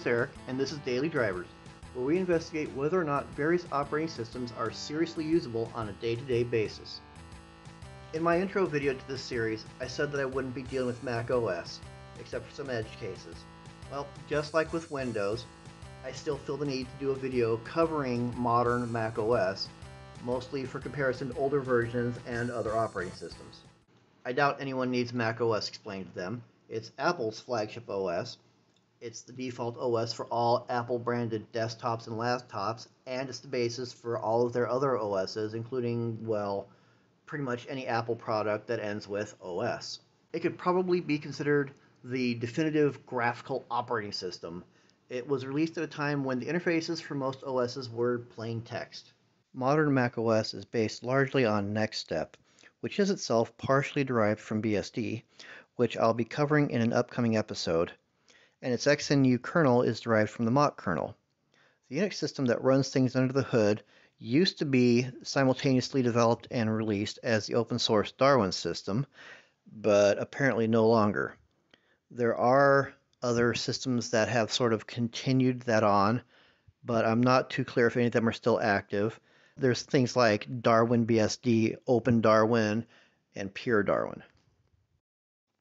is Eric, and this is Daily Drivers, where we investigate whether or not various operating systems are seriously usable on a day-to-day basis. In my intro video to this series, I said that I wouldn't be dealing with macOS, except for some edge cases. Well, just like with Windows, I still feel the need to do a video covering modern macOS, mostly for comparison to older versions and other operating systems. I doubt anyone needs macOS explained to them. It's Apple's flagship OS. It's the default OS for all Apple-branded desktops and laptops, and it's the basis for all of their other OSs, including, well, pretty much any Apple product that ends with OS. It could probably be considered the definitive graphical operating system. It was released at a time when the interfaces for most OSs were plain text. Modern macOS is based largely on NextStep, which is itself partially derived from BSD, which I'll be covering in an upcoming episode, and its XNU kernel is derived from the Mach kernel. The Unix system that runs things under the hood used to be simultaneously developed and released as the open source Darwin system, but apparently no longer. There are other systems that have sort of continued that on, but I'm not too clear if any of them are still active. There's things like Darwin BSD, Open Darwin, and Pure Darwin.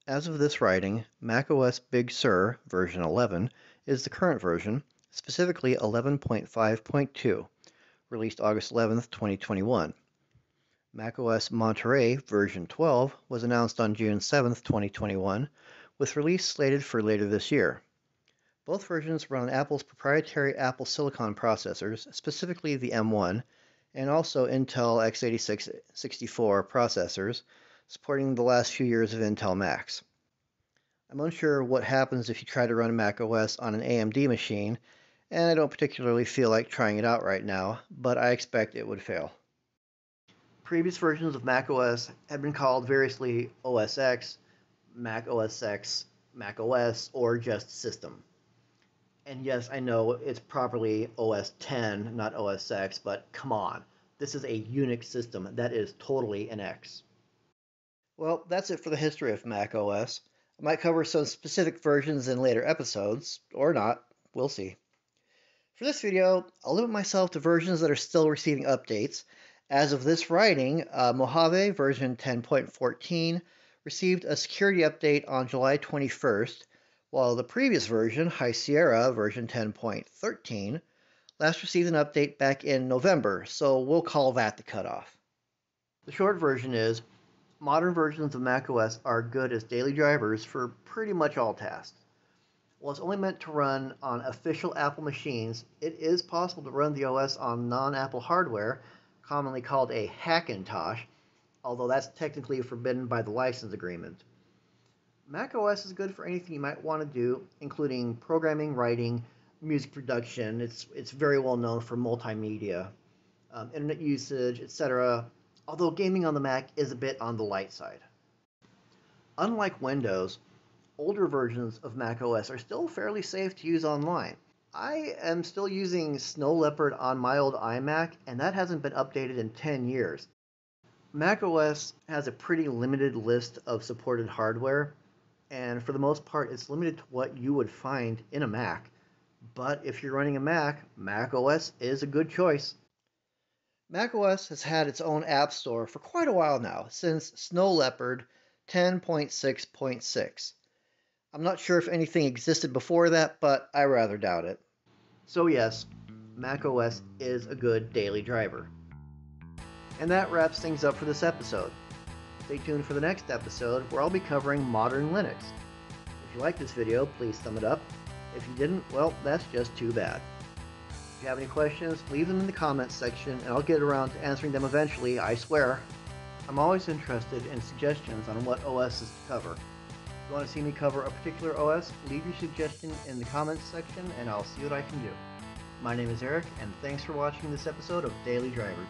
As of this writing, macOS Big Sur version 11 is the current version, specifically 11.5.2, released August 11, 2021. macOS Monterey version 12 was announced on June 7, 2021, with release slated for later this year. Both versions run on Apple's proprietary Apple Silicon processors, specifically the M1, and also Intel x86-64 processors, supporting the last few years of Intel Macs. I'm unsure what happens if you try to run macOS on an AMD machine, and I don't particularly feel like trying it out right now, but I expect it would fail. Previous versions of macOS have been called variously OS X, Mac OS X, Mac OS, or just System. And yes, I know it's properly OS X, not OS X, but come on, this is a Unix system. That is totally an X. Well, that's it for the history of Mac OS. I might cover some specific versions in later episodes, or not, we'll see. For this video, I'll limit myself to versions that are still receiving updates. As of this writing, Mojave version 10.14 received a security update on July 21st, while the previous version, High Sierra version 10.13, last received an update back in November, so we'll call that the cutoff. The short version is, modern versions of macOS are good as daily drivers for pretty much all tasks. While it's only meant to run on official Apple machines, it is possible to run the OS on non-Apple hardware, commonly called a Hackintosh, although that's technically forbidden by the license agreement. macOS is good for anything you might want to do, including programming, writing, music production. It's very well known for multimedia, internet usage, etc., although gaming on the Mac is a bit on the light side. Unlike Windows, older versions of macOS are still fairly safe to use online. I am still using Snow Leopard on my old iMac, and that hasn't been updated in 10 years. macOS has a pretty limited list of supported hardware, and for the most part it's limited to what you would find in a Mac. But if you're running a Mac, macOS is a good choice. macOS has had its own app store for quite a while now, since Snow Leopard 10.6.6. I'm not sure if anything existed before that, but I rather doubt it. So yes, macOS is a good daily driver. And that wraps things up for this episode. Stay tuned for the next episode, where I'll be covering modern Linux. If you liked this video, please thumb it up. If you didn't, well, that's just too bad. If you have any questions, leave them in the comments section, and I'll get around to answering them eventually, I swear. I'm always interested in suggestions on what OSs to cover. If you want to see me cover a particular OS, leave your suggestion in the comments section, and I'll see what I can do. My name is Eric, and thanks for watching this episode of Daily Drivers.